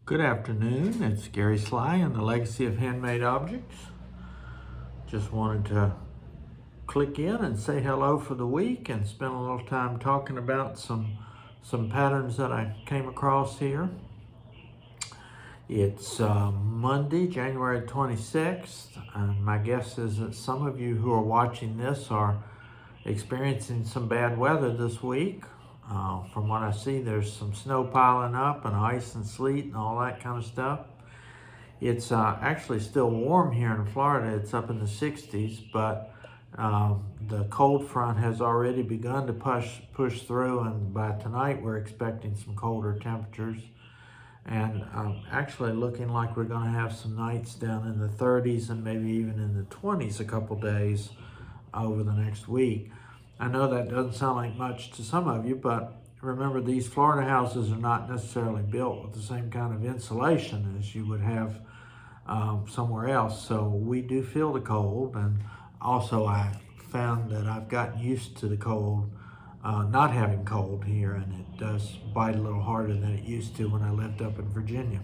Good afternoon, it's Gary Sly and the Legacy of Handmade Objects. Just wanted to click in and say hello for the week and spend a little time talking about some patterns that I came across here. It's Monday, January 26th, and my guess is that some of you who are watching this are experiencing some bad weather this week. From what I see, there's some snow piling up and ice and sleet and all that kind of stuff. It's actually still warm here in Florida. It's up in the 60s, but the cold front has already begun to push through, and by tonight we're expecting some colder temperatures. And actually looking like we're going to have some nights down in the 30s and maybe even in the 20s a couple days over the next week. I know that doesn't sound like much to some of you, but remember, these Florida houses are not necessarily built with the same kind of insulation as you would have somewhere else. So we do feel the cold, and also I found that I've gotten used to the cold, not having cold here, and it does bite a little harder than it used to when I lived up in Virginia.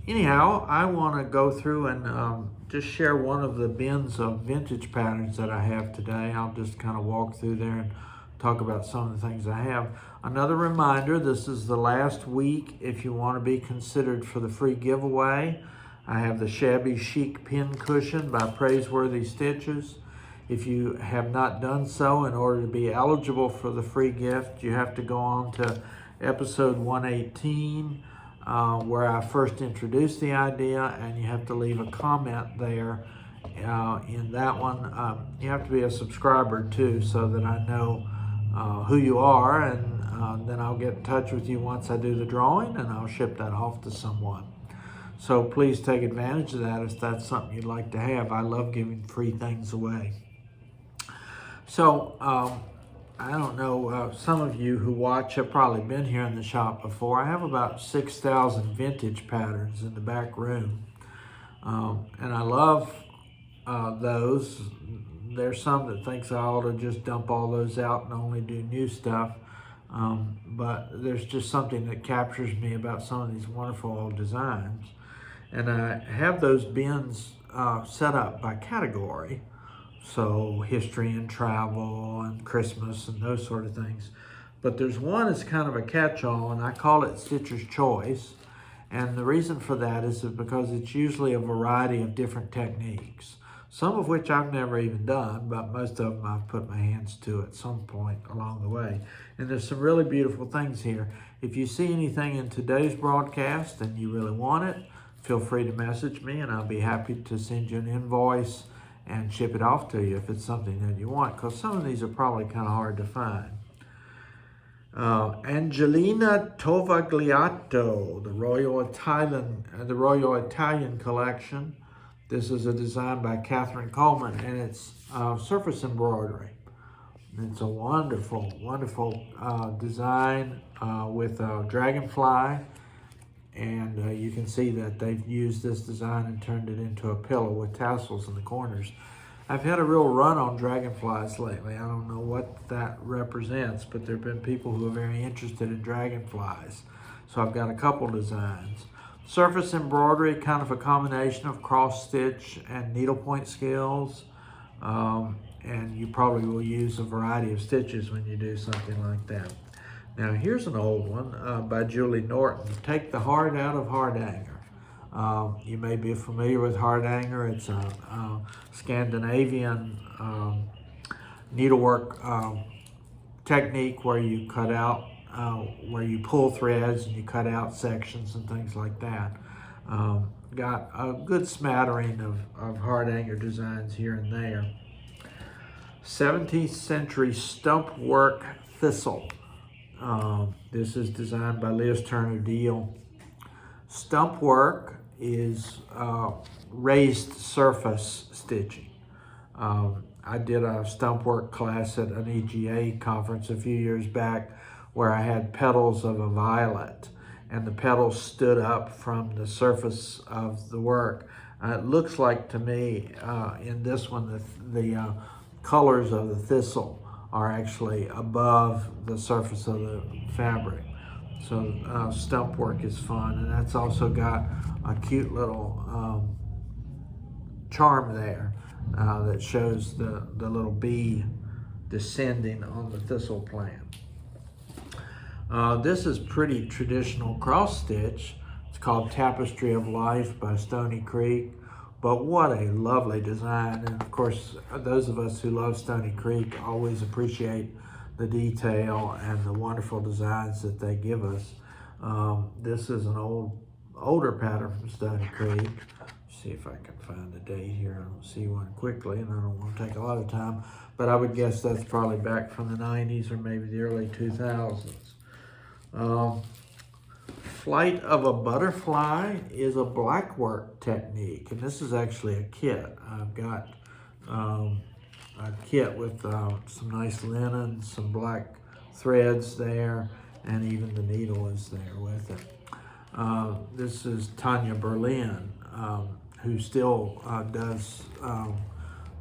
Anyhow, I want to go through and just share one of the bins of vintage patterns that I have today. I'll just kind of walk through there and talk about some of the things I have. Another reminder, this is the last week if you want to be considered for the free giveaway. I have the Shabby Chic Pin Cushion by Praiseworthy Stitches. If you have not done so, in order to be eligible for the free gift, you have to go on to episode 118, where I first introduced the idea, and you have to leave a comment there. In that one, you have to be a subscriber too, so that I know who you are, and then I'll get in touch with you once I do the drawing, and I'll ship that off to someone. So please take advantage of that if that's something you'd like to have. I love giving free things away. So I don't know, some of you who watch have probably been here in the shop before. I have about 6,000 vintage patterns in the back room, and I love those. There's some that thinks I ought to just dump all those out and only do new stuff, but there's just something that captures me about some of these wonderful old designs. And I have those bins set up by category. So history and travel and Christmas and those sort of things. But there's one that's kind of a catch-all, and I call it Stitcher's Choice. And the reason for that is because it's usually a variety of different techniques, some of which I've never even done, but most of them I've put my hands to at some point along the way. And there's some really beautiful things here. If you see anything in today's broadcast and you really want it, feel free to message me, and I'll be happy to send you an invoice and ship it off to you if it's something that you want, because some of these are probably kind of hard to find. Angelina Tovagliato, the Royal Italian collection. This is a design by Catherine Coleman, and it's surface embroidery. It's a wonderful, wonderful design with a dragonfly. And you can see that they've used this design and turned it into a pillow with tassels in the corners. I've had a real run on dragonflies lately. I don't know what that represents, but there have been people who are very interested in dragonflies. So I've got a couple designs. Surface embroidery, kind of a combination of cross stitch and needlepoint skills. And you probably will use a variety of stitches when you do something like that. Now here's an old one by Julie Norton, Take the Heart Out of Hardanger. You may be familiar with Hardanger. It's a Scandinavian needlework technique where you cut out, where you pull threads and you cut out sections and things like that. Got a good smattering of Hardanger designs here and there. 17th century stump work thistle. This is designed by Liz Turner Deal. Stump work is raised surface stitching. I did a stump work class at an EGA conference a few years back where I had petals of a violet, and the petals stood up from the surface of the work. It looks like to me in this one the colors of the thistle are actually above the surface of the fabric. So stump work is fun, and that's also got a cute little charm there that shows the little bee descending on the thistle plant. This is pretty traditional cross stitch. It's called Tapestry of Life by Stony Creek. But what a lovely design. And of course, those of us who love Stony Creek always appreciate the detail and the wonderful designs that they give us. This is an older pattern from Stony Creek. See if I can find the date here. I don't see one quickly, and I don't want to take a lot of time, but I would guess that's probably back from the 90s or maybe the early 2000s. Flight of a Butterfly is a blackwork technique, and this is actually a kit. I've got a kit with some nice linen, some black threads there, and even the needle is there with it. This is Tanya Berlin, who still does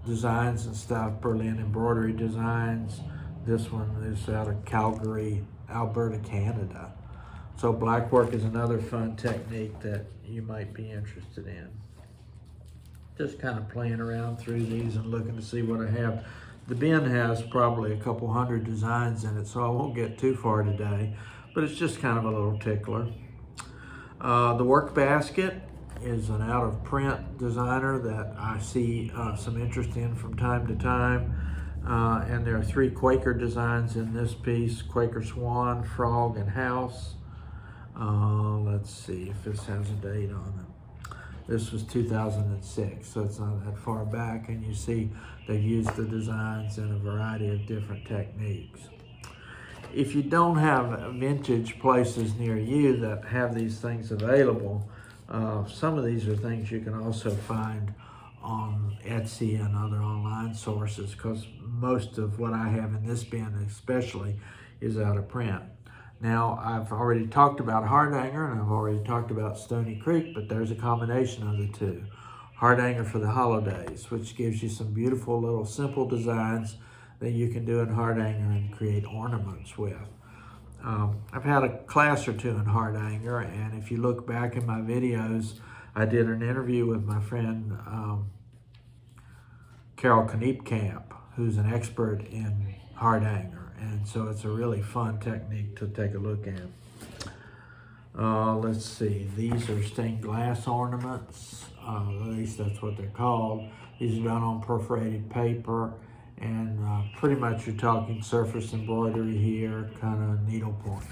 designs and stuff, Berlin Embroidery Designs. This one is out of Calgary, Alberta, Canada. So blackwork is another fun technique that you might be interested in. Just kind of playing around through these and looking to see what I have. The bin has probably a couple hundred designs in it, so I won't get too far today, but it's just kind of a little tickler. The work basket is an out-of-print designer that I see some interest in from time to time. And there are 3 Quaker designs in this piece: Quaker Swan, Frog, and House. Let's see if this has a date on it. This was 2006, so it's not that far back, and you see they've used the designs in a variety of different techniques. If you don't have vintage places near you that have these things available, some of these are things you can also find on Etsy and other online sources, because most of what I have in this bin especially is out of print. Now, I've already talked about Hardanger and I've already talked about Stony Creek, but there's a combination of the two. Hardanger for the holidays, which gives you some beautiful little simple designs that you can do in Hardanger and create ornaments with. I've had a class or two in Hardanger, and if you look back in my videos, I did an interview with my friend Carol Kniepkamp, who's an expert in Hardanger, and so it's a really fun technique to take a look at. Let's see, these are stained glass ornaments, at least that's what they're called. These are done on perforated paper, and pretty much you're talking surface embroidery here, kind of needlepoint.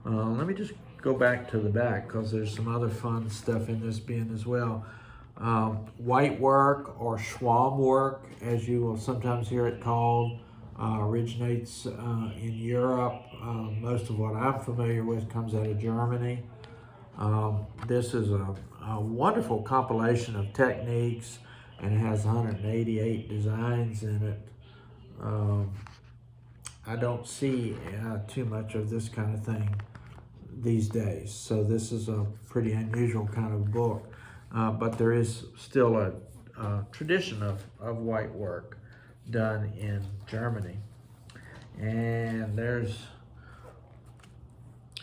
Let me just go back to the back, because there's some other fun stuff in this bin as well. White work, or Schwalm work, as you will sometimes hear it called, originates in Europe. Most of what I'm familiar with comes out of Germany. This is a wonderful compilation of techniques, and it has 188 designs in it. I don't see too much of this kind of thing these days, so this is a pretty unusual kind of book, but there is still a tradition of white work done in Germany. And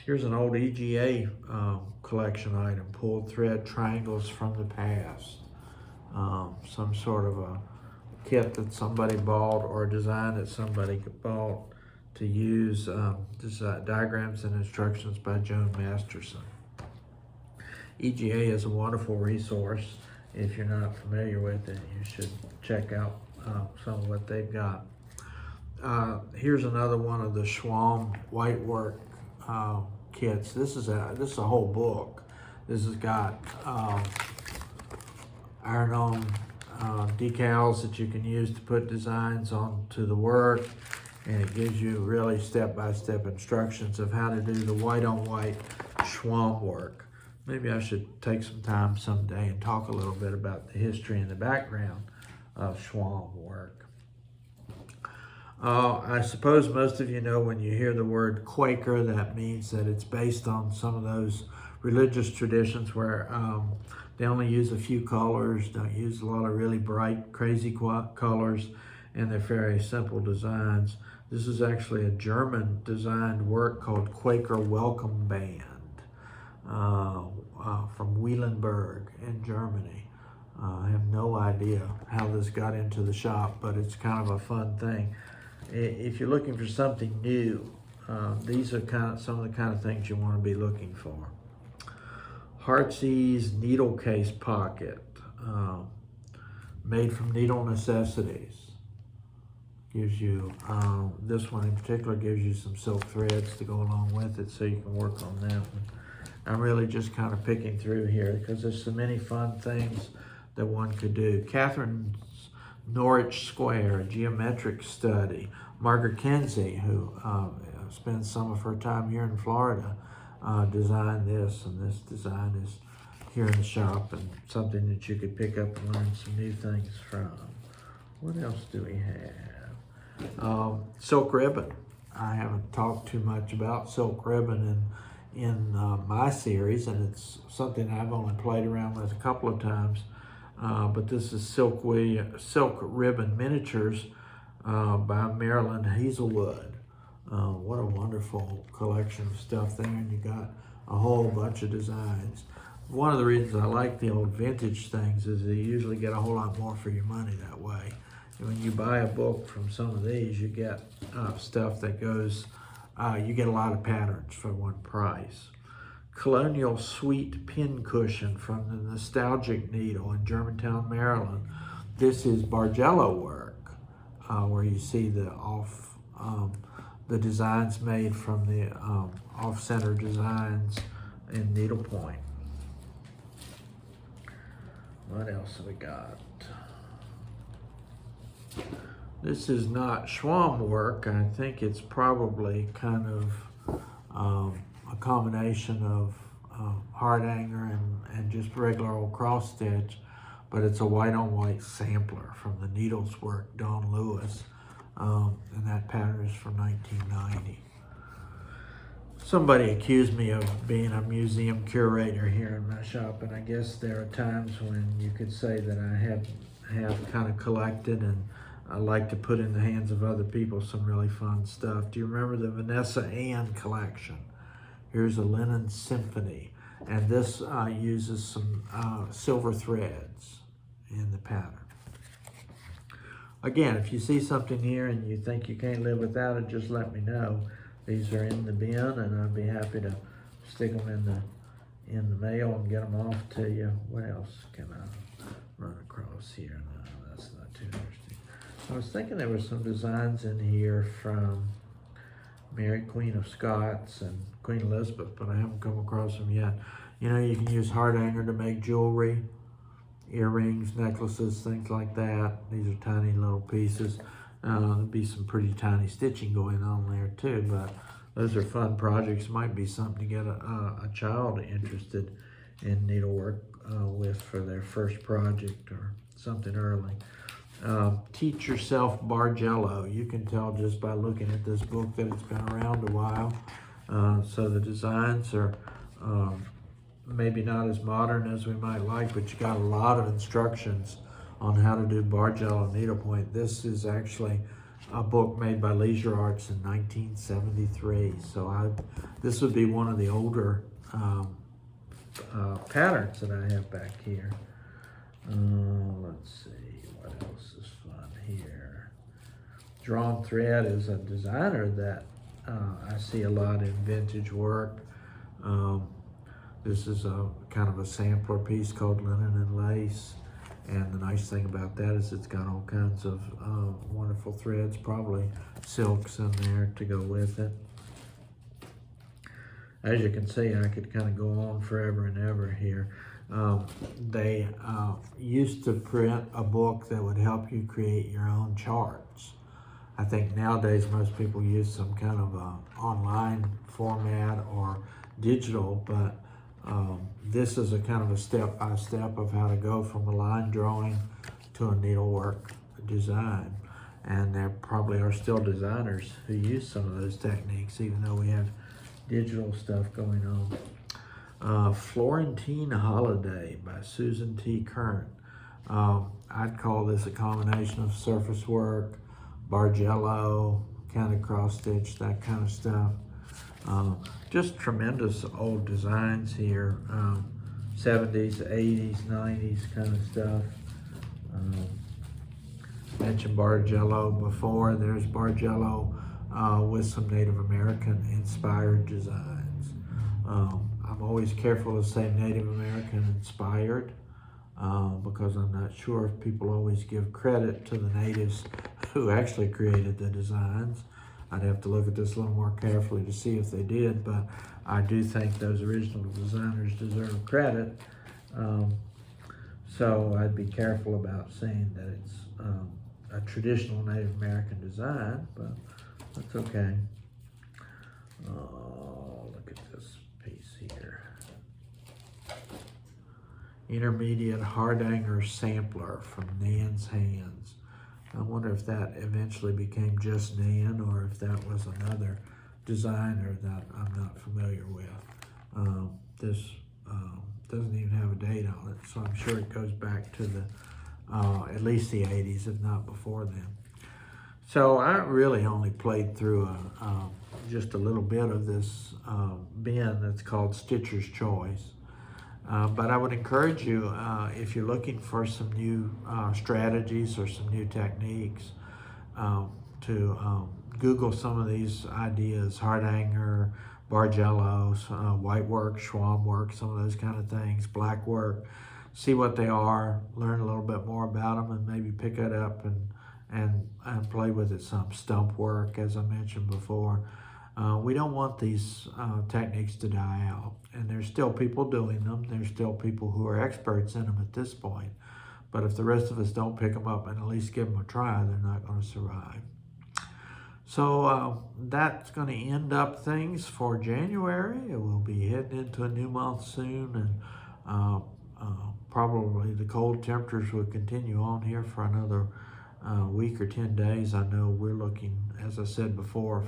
here's an old EGA collection item, pulled thread triangles from the past. Some sort of a kit that somebody bought, or a design that somebody bought to use. Diagrams and instructions by Joan Masterson. EGA is a wonderful resource. If you're not familiar with it, you should check out some of what they've got. Here's another one of the Schwalm white work kits. This is a whole book. This has got iron-on decals that you can use to put designs onto the work, and it gives you really step-by-step instructions of how to do the white-on-white Schwalm work. Maybe I should take some time someday and talk a little bit about the history and the background of Schwalm work. I suppose most of you know, when you hear the word Quaker, that means that it's based on some of those religious traditions where they only use a few colors, don't use a lot of really bright, crazy colors, and they're very simple designs. This is actually a German designed work called Quaker Welcome Band from Wielenberg in Germany. I have no idea how this got into the shop, but it's kind of a fun thing. If you're looking for something new, these are some of the kind of things you want to be looking for. Heartsease needle case pocket, made from needle necessities. Gives you, this one in particular gives you some silk threads to go along with it so you can work on that one. I'm really just kind of picking through here because there's so many fun things that one could do. Catherine's Norwich Square, a geometric study. Margaret Kinsey, who spends some of her time here in Florida, designed this, and this design is here in the shop and something that you could pick up and learn some new things from. What else do we have? Silk ribbon. I haven't talked too much about silk ribbon in my series, and it's something I've only played around with a couple of times. But this is Silk Ribbon Miniatures by Marilyn Hazelwood. What a wonderful collection of stuff there, and you got a whole bunch of designs. One of the reasons I like the old vintage things is that you usually get a whole lot more for your money that way. And when you buy a book from some of these, you get stuff that goes, you get a lot of patterns for one price. Colonial Sweet Pin Cushion from the Nostalgic Needle in Germantown, Maryland. This is Bargello work, where you see the designs made from the off-center designs in needlepoint. What else have we got? This is not Schwamm work. I think it's probably kind of a combination of hard hanger and just regular old cross stitch, but it's a white on white sampler from the Needles work, Don Lewis, and that pattern is from 1990. Somebody accused me of being a museum curator here in my shop, and I guess there are times when you could say that I have kind of collected, and I like to put in the hands of other people some really fun stuff. Do you remember the Vanessa Ann collection? Here's a linen symphony, and this uses some silver threads in the pattern. Again, if you see something here and you think you can't live without it, just let me know. These are in the bin, and I'd be happy to stick them in the mail and get them off to you. What else can I run across here? No, that's not too interesting. I was thinking there were some designs in here from Mary Queen of Scots and Queen Elizabeth, but I haven't come across them yet. You know, you can use hard hanger to make jewelry, earrings, necklaces, things like that. These are tiny little pieces. There'll be some pretty tiny stitching going on there too, but those are fun projects. Might be something to get a child interested in needlework with for their first project or something early. Teach Yourself Bargello. You can tell just by looking at this book that it's been around a while. So the designs are maybe not as modern as we might like, but you got a lot of instructions on how to do Bargello needlepoint. This is actually a book made by Leisure Arts in 1973. So this would be one of the older patterns that I have back here. Let's see, what else is fun here? Drawn Thread is a designer that I see a lot in vintage work. This is a kind of a sampler piece called Linen and Lace. And the nice thing about that is it's got all kinds of wonderful threads, probably silks in there to go with it. As you can see, I could kind of go on forever and ever here. They used to print a book that would help you create your own charts. I think nowadays most people use some kind of online format or digital, but this is a kind of a step-by-step of how to go from a line drawing to a needlework design. And there probably are still designers who use some of those techniques, even though we have digital stuff going on. Florentine Holiday by Susan T. Kern. I'd call this a combination of surface work, Bargello, kind of cross stitch, that kind of stuff. Just tremendous old designs here, 70s, 80s, 90s kind of stuff. Mentioned Bargello before. There's Bargello with some Native American inspired designs. I'm always careful to say Native American inspired because I'm not sure if people always give credit to the natives who actually created the designs. I'd have to look at this a little more carefully to see if they did, but I do think those original designers deserve credit. So I'd be careful about saying that it's a traditional Native American design, but that's okay. Look at this piece here. Intermediate Hardanger sampler from Nan's Hands. I wonder if that eventually became just Nan or if that was another designer that I'm not familiar with. This doesn't even have a date on it, so I'm sure it goes back to the at least the 80s, if not before then. So I really only played through just a little bit of this bin that's called Stitcher's Choice. But I would encourage you, if you're looking for some new strategies or some new techniques, to Google some of these ideas, Hardanger, Bargello, whitework, Schwalm work, some of those kind of things, black work. See what they are, learn a little bit more about them, and maybe pick it up and play with it some. Stump work, as I mentioned before. We don't want these techniques to die out, and there's still people doing them. There's still people who are experts in them at this point. But if the rest of us don't pick them up and at least give them a try, they're not going to survive. So that's going to end up things for January. We'll be heading into a new month soon, and probably the cold temperatures will continue on here for another week or 10 days. I know we're looking, as I said before,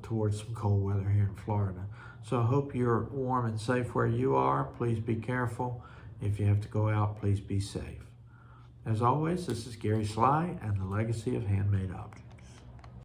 towards some cold weather here in Florida. So I hope you're warm and safe where you are. Please be careful. If you have to go out, please be safe. As always, this is Gary Sly and the Legacy of Handmade Objects.